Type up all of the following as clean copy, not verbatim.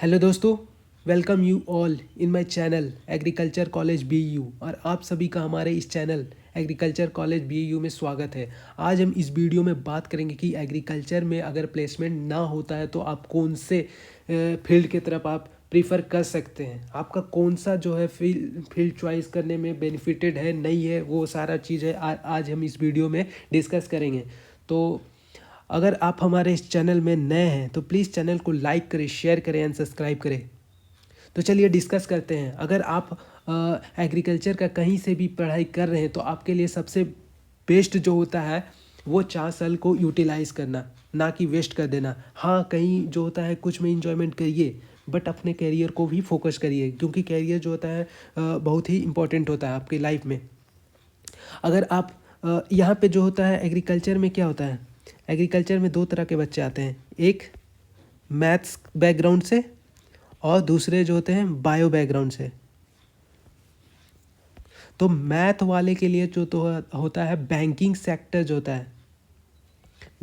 Hello दोस्तों, welcome you all in my channel agriculture college BU. और आप सभी का हमारे इस चैनल एग्रीकल्चर कॉलेज बीयू में स्वागत है। आज हम इस वीडियो में बात करेंगे कि एग्रीकल्चर में अगर प्लेसमेंट ना होता है तो आप कौन से फील्ड की तरफ आप प्रीफर कर सकते हैं। आपका कौन सा जो है फील्ड चॉइस करने में बेनिफिटेड है, नहीं है, वो सारा चीज़ है आज हम इस वीडियो में डिस्कस करेंगे। तो अगर आप हमारे इस चैनल में नए हैं तो प्लीज़ चैनल को लाइक करें, शेयर करें एंड सब्सक्राइब करें। तो चलिए डिस्कस करते हैं। अगर आप एग्रीकल्चर का कहीं से भी पढ़ाई कर रहे हैं तो आपके लिए सबसे बेस्ट जो होता है वो 4 साल को यूटिलाइज़ करना, ना कि वेस्ट कर देना। हाँ, कहीं जो होता है कुछ में इंजॉयमेंट करिए, बट अपने करियर को भी फोकस करिए, क्योंकि करियर जो होता है बहुत ही इंपॉर्टेंट होता है आपकी लाइफ में। अगर आप यहाँ पे जो होता है एग्रीकल्चर में क्या होता है, एग्रीकल्चर में 2 तरह के बच्चे आते हैं, एक मैथ्स बैकग्राउंड से और दूसरे जो होते हैं बायो बैकग्राउंड से। तो मैथ वाले के लिए जो तो होता है बैंकिंग सेक्टर जो होता है,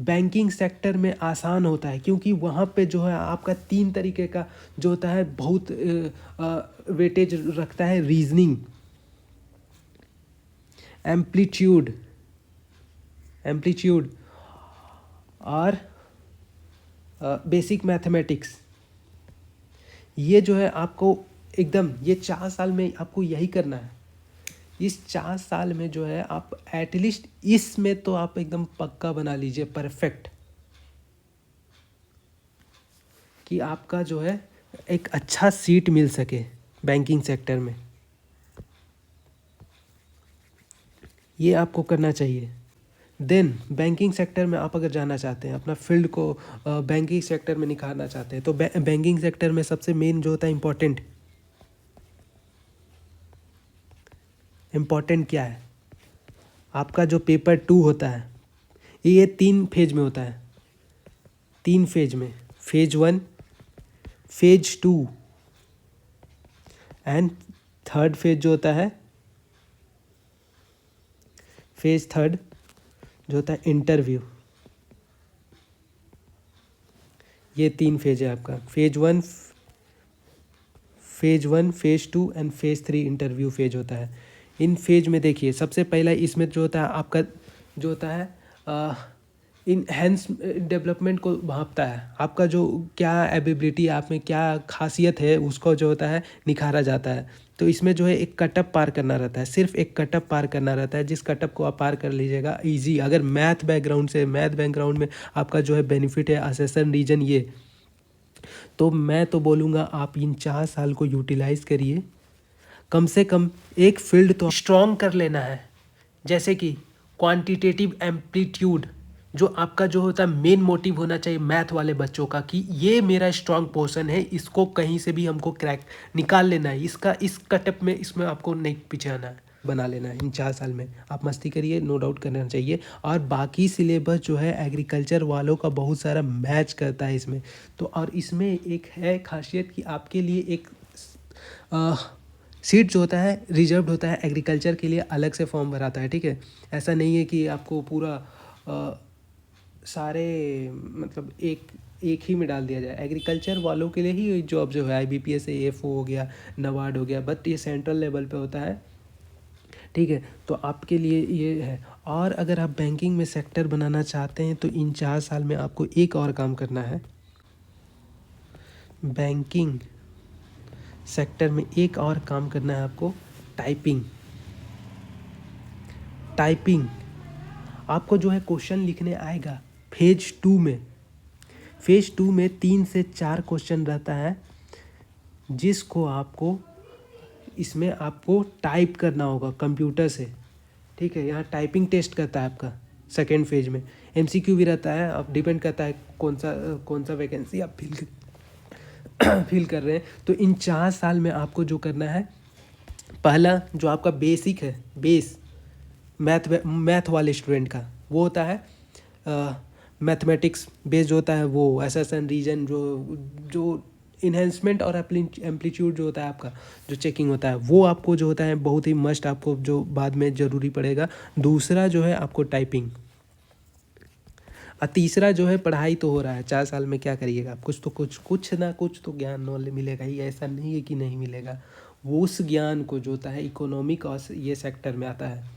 बैंकिंग सेक्टर में आसान होता है, क्योंकि वहाँ पे जो है आपका 3 तरीके का जो होता है बहुत वेटेज रखता है। रीजनिंग, एम्पलीट्यूड एम्पलीट्यूड और बेसिक मैथमेटिक्स। ये जो है आपको एकदम ये 4 साल में आपको यही करना है। इस 4 साल में जो है आप एटलीस्ट इसमें तो आप एकदम पक्का बना लीजिए, परफेक्ट, कि आपका जो है एक अच्छा सीट मिल सके बैंकिंग सेक्टर में। ये आपको करना चाहिए। देन बैंकिंग सेक्टर में आप अगर जाना चाहते हैं, अपना फील्ड को बैंकिंग सेक्टर में निखारना चाहते हैं, तो बैंकिंग सेक्टर में सबसे मेन जो होता है इम्पोर्टेंट क्या है, आपका जो पेपर 2 होता है, ये 3 फेज में होता है। 3 फेज में, phase 1, phase 2 and third phase जो होता है, फेज 3 जो होता है इंटरव्यू। ये 3 फेज है आपका, phase 1, phase 2 and phase 3 interview phase होता है। इन फेज में देखिए, सबसे पहला इसमें जो होता है आपका जो होता है इनहेंस डेवलपमेंट को भांपता है। आपका जो क्या एबिलिटी, आप में क्या खासियत है, उसको जो होता है निखारा जाता है। तो इसमें जो है एक कटअप पार करना रहता है, सिर्फ एक कटअप पार करना रहता है। जिस कटअप को आप पार कर लीजिएगा इजी। अगर मैथ बैकग्राउंड में आपका जो है बेनिफिट है असेसन रीजन ये, तो मैं तो बोलूँगा आप इन 4 साल को यूटिलाइज़ करिए। कम से कम एक फील्ड तो स्ट्रॉन्ग कर लेना है, जैसे कि क्वांटिटेटिव एम्पलीट्यूड, जो आपका जो होता है मेन मोटिव होना चाहिए मैथ वाले बच्चों का, कि ये मेरा स्ट्रॉन्ग पोर्शन है, इसको कहीं से भी हमको क्रैक निकाल लेना है, इसका इस कटअप में इसमें आपको नहीं पीछे आना है, बना लेना है। इन 4 साल में आप मस्ती करिए, नो डाउट करना चाहिए। और बाकी सिलेबस जो है एग्रीकल्चर वालों का बहुत सारा मैच करता है इसमें। तो और इसमें एक है खासियत कि आपके लिए एक सीट जो होता है रिजर्व्ड होता है, एग्रीकल्चर के लिए अलग से फॉर्म भराता है, ठीक है। ऐसा नहीं है कि आपको पूरा सारे मतलब एक ही में डाल दिया जाए। एग्रीकल्चर वालों के लिए ही जॉब जो है IBPS AF हो गया, नबार्ड हो गया, बट ये सेंट्रल लेवल पे होता है, ठीक है। तो आपके लिए ये है। और अगर आप बैंकिंग में सेक्टर बनाना चाहते हैं तो इन 4 साल में आपको एक और काम करना है। बैंकिंग सेक्टर में एक और काम करना है आपको, टाइपिंग। आपको जो है क्वेश्चन लिखने आएगा फेज 2 में 3 से 4 क्वेश्चन रहता है, जिसको आपको इसमें आपको टाइप करना होगा कंप्यूटर से, ठीक है। यहाँ टाइपिंग टेस्ट करता है आपका सेकेंड फेज में। MCQ भी रहता है, अब डिपेंड करता है कौन सा वैकेंसी आप फिल कर रहे हैं। तो इन 4 साल में आपको जो करना है, पहला जो आपका बेसिक है, मैथ वाले स्टूडेंट का वो होता है मैथमेटिक्स बेस्ड होता है, वो एसेसन रीजन जो इन्हेंसमेंट और एम्पलीट्यूड जो होता है आपका जो चेकिंग होता है, वो आपको जो होता है बहुत ही मस्ट, आपको जो बाद में ज़रूरी पड़ेगा। दूसरा जो है आपको टाइपिंग। और तीसरा जो है पढ़ाई तो हो रहा है, 4 साल में क्या करिएगा आप, कुछ ना कुछ तो ज्ञान नॉलेज मिलेगा ही, ऐसा नहीं है कि नहीं मिलेगा। वो उस ज्ञान को जो होता है इकोनॉमिक और ये सेक्टर में आता है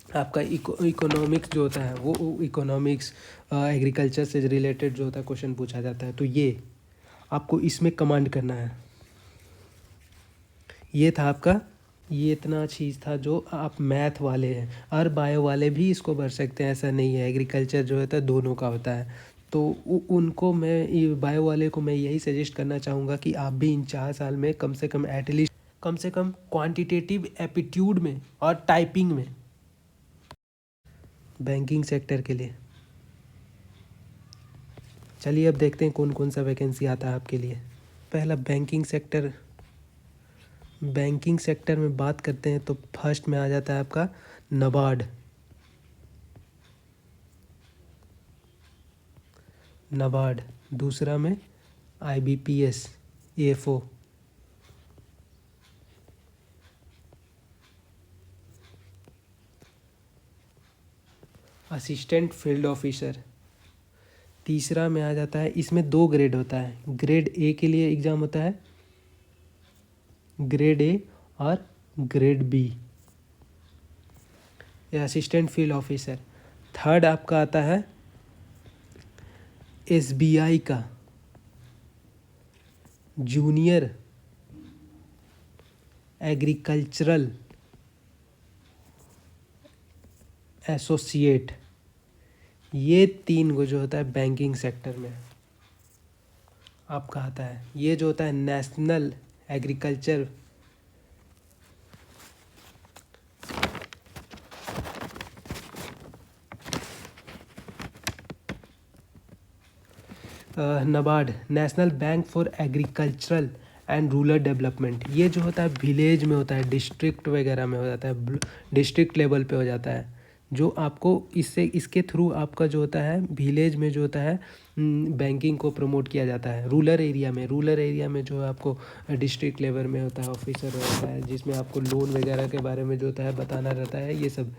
आपका इकोनॉमिक्स जो होता है वो इकोनॉमिक्स एग्रीकल्चर से रिलेटेड जो होता है क्वेश्चन पूछा जाता है, तो ये आपको इसमें कमांड करना है। ये था आपका, ये इतना चीज़ था जो आप मैथ वाले हैं, और बायो वाले भी इसको भर सकते हैं, ऐसा नहीं है। एग्रीकल्चर जो होता है दोनों का होता है, तो उनको मैं बायो वाले को मैं यही सजेस्ट करना चाहूँगा कि आप भी इन 4 साल में कम से कम एटलीस्ट कम से कम क्वांटिटेटिव एप्टीट्यूड में और टाइपिंग में बैंकिंग सेक्टर के लिए। चलिए अब देखते हैं कौन कौन सा वैकेंसी आता है आपके लिए। पहला बैंकिंग सेक्टर में बात करते हैं तो फर्स्ट में आ जाता है आपका नबार्ड, दूसरा में IBPS AFO, assistant field officer, तीसरा में आ जाता है, इसमें 2 ग्रेड होता है, ग्रेड A के लिए एग्ज़ाम होता है, ग्रेड A और ग्रेड B, ये असिस्टेंट फील्ड ऑफिसर। थर्ड आपका आता है SBI का जूनियर एग्रीकल्चरल एसोसिएट। ये 3 को जो होता है बैंकिंग सेक्टर में आपका आता है। ये जो होता है national agriculture NABARD, national bank for agricultural and rural development, ये जो होता है विलेज में होता है, डिस्ट्रिक्ट वगैरह में हो जाता है, डिस्ट्रिक्ट लेवल पे हो जाता है, जो आपको इसके थ्रू आपका जो होता है विलेज में जो होता है बैंकिंग को प्रमोट किया जाता है। रूरल एरिया में जो है आपको डिस्ट्रिक्ट लेवल में होता है ऑफिसर होता है, जिसमें आपको लोन वगैरह के बारे में जो होता है बताना रहता है, ये सब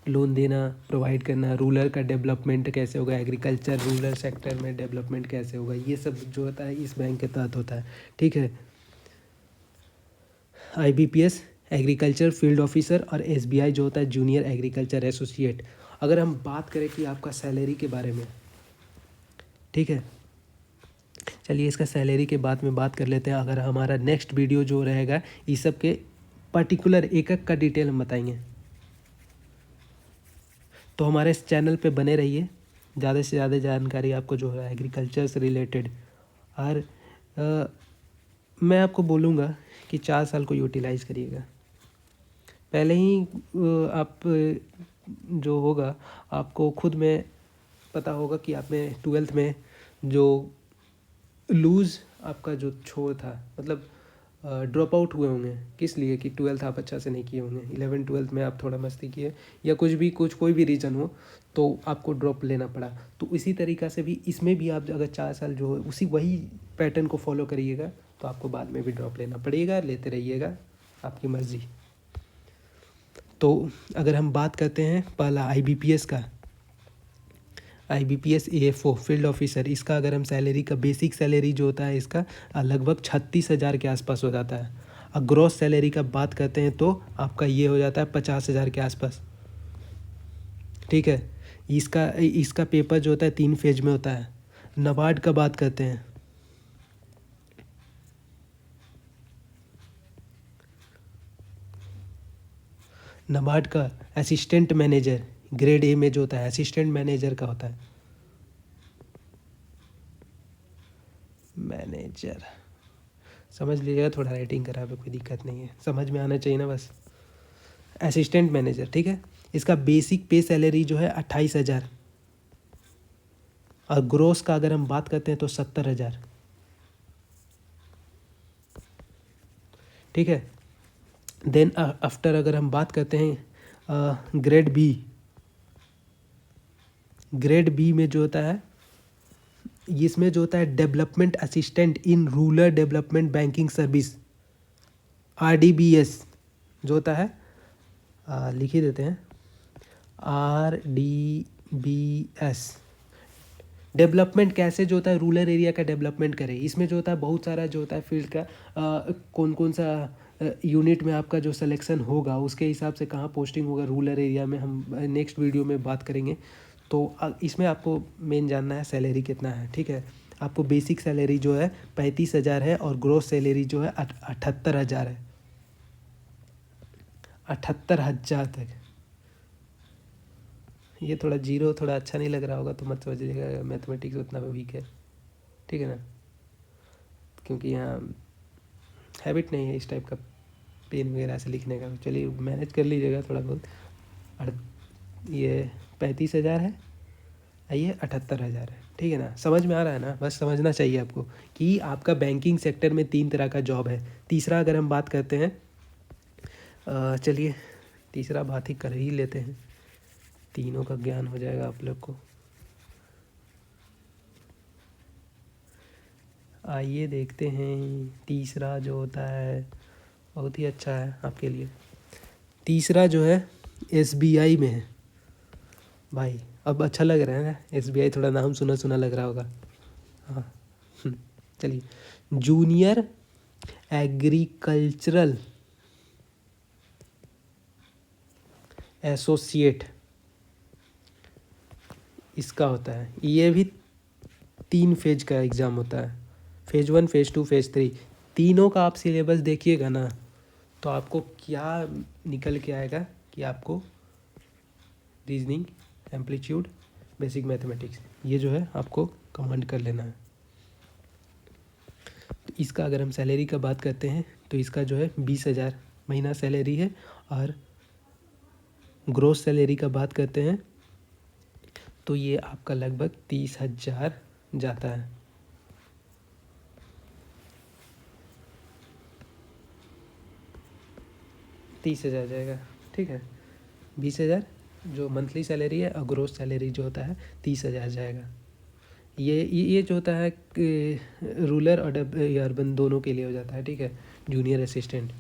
लोन देना, प्रोवाइड करना, रूरल का डेवलपमेंट कैसे होगा, एग्रीकल्चर रूरल सेक्टर में डेवलपमेंट कैसे होगा, ये सब जो होता है इस बैंक के तहत होता है। ठीक है, IBPS एग्रीकल्चर फील्ड ऑफिसर और SBI जो होता है जूनियर एग्रीकल्चर एसोसिएट। अगर हम बात करें कि आपका सैलरी के बारे में, ठीक है, चलिए इसका सैलरी के बाद में बात कर लेते हैं। अगर हमारा नेक्स्ट वीडियो जो रहेगा इस सब के पर्टिकुलर एक एक का डिटेल हम बताएंगे, तो हमारे इस चैनल पे बने रहिए। ज़्यादा से ज़्यादा जानकारी आपको जो है एग्रीकल्चर से रिलेटेड, और मैं आपको बोलूँगा कि 4 साल को यूटिलाइज़ करिएगा। पहले ही आप जो होगा आपको खुद में पता होगा कि आपने 12th में जो लूज़ आपका जो छोड़ था, मतलब ड्रॉप आउट हुए होंगे, किस लिए कि 12th आप अच्छा से नहीं किए होंगे, 11th-12th में आप थोड़ा मस्ती किए या कोई भी रीज़न हो तो आपको ड्रॉप लेना पड़ा। तो इसी तरीक़ा से भी इसमें भी आप अगर 4 साल जो है वही पैटर्न को फॉलो करिएगा तो आपको बाद में भी ड्रॉप लेना पड़ेगा, लेते रहिएगा, आपकी मर्ज़ी। तो अगर हम बात करते हैं पहला IBPS का, IBPS AFO फील्ड ऑफिसर, इसका अगर हम सैलरी का बेसिक सैलरी जो होता है इसका लगभग 36,000 के आसपास हो जाता है। और ग्रॉस सैलरी का बात करते हैं तो आपका ये हो जाता है 50,000 के आसपास। ठीक है, इसका पेपर जो होता है 3 फेज में होता है। नबार्ड का बात करते हैं, नबार्ड का असिस्टेंट मैनेजर ग्रेड A में जो होता है असिस्टेंट मैनेजर का होता है, मैनेजर समझ लीजिएगा, थोड़ा राइटिंग करा पे कोई दिक्कत नहीं है, समझ में आना चाहिए ना बस। असिस्टेंट मैनेजर, ठीक है, इसका बेसिक पे सैलरी जो है 28,000, और ग्रोस का अगर हम बात करते हैं तो 70,000। ठीक है, देन आफ्टर अगर हम बात करते हैं ग्रेड बी में जो होता है, इसमें जो होता है development assistant in rural development banking service, RDBS जो होता है, लिख ही देते हैं, BS डेवलपमेंट कैसे जो होता है रूरल एरिया का डेवलपमेंट करे। इसमें जो होता है बहुत सारा जो होता है फील्ड का कौन कौन सा यूनिट में आपका जो सिलेक्शन होगा उसके हिसाब से कहाँ पोस्टिंग होगा रूरल एरिया में, हम नेक्स्ट वीडियो में बात करेंगे। तो इसमें आपको मेन जानना है सैलरी कितना है, ठीक है। आपको बेसिक सैलरी जो है 35,000 है और ग्रोस सैलरी जो है 78,000 है, 78,000 तक। ये थोड़ा जीरो थोड़ा अच्छा नहीं लग रहा होगा तो मत समझिएगा, मैथमेटिक्स उतना वीक है, ठीक है ना, क्योंकि यहाँ हैबिट नहीं है इस टाइप का पेन वगैरह से लिखने का। चलिए मैनेज कर लीजिएगा थोड़ा बहुत। ये 35,000 है, ये 78,000 है, ठीक है ना। समझ में आ रहा है ना, बस समझना चाहिए आपको कि आपका बैंकिंग सेक्टर में 3 तरह का जॉब है। तीसरा अगर हम बात करते हैं, चलिए तीसरा बात ही कर ही लेते हैं, तीनों का ज्ञान हो जाएगा आप लोग को। आइए देखते हैं तीसरा जो होता है, बहुत ही अच्छा है आपके लिए। तीसरा जो है SBI में है भाई। अब अच्छा लग रहा है ना, SBI थोड़ा नाम सुना सुना लग रहा होगा। हाँ चलिए, जूनियर एग्रीकल्चरल एसोसिएट इसका होता है। ये भी 3 फेज का एग्ज़ाम होता है, फेज 1, फेज 2, फेज 3। तीनों का आप सिलेबस देखिएगा ना तो आपको क्या निकल के आएगा कि आपको रीजनिंग, एम्पलीट्यूड, बेसिक मैथमेटिक्स, ये जो है आपको कमांड कर लेना है। तो इसका अगर हम सैलरी का बात करते हैं तो इसका जो है 20,000 महीना सैलरी है, और ग्रोस सैलरी का बात करते हैं तो ये आपका लगभग 30,000 जाता है। 30,000 जाएगा, ठीक है। 20,000 जो मंथली सैलरी है और ग्रोस सैलरी जो होता है 30,000 जाएगा। ये जो होता है रूरल और अर्बन दोनों के लिए हो जाता है, ठीक है, जूनियर असिस्टेंट।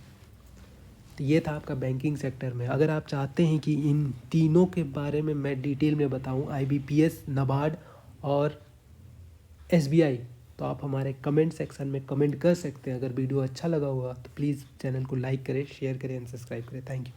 तो ये था आपका बैंकिंग सेक्टर में। अगर आप चाहते हैं कि इन तीनों के बारे में मैं डिटेल में बताऊं, IBPS, नाबार्ड और SBI, तो आप हमारे कमेंट सेक्शन में कमेंट कर सकते हैं। अगर वीडियो अच्छा लगा हुआ तो प्लीज़ चैनल को लाइक करें, शेयर करें एंड सब्सक्राइब करें। Thank you.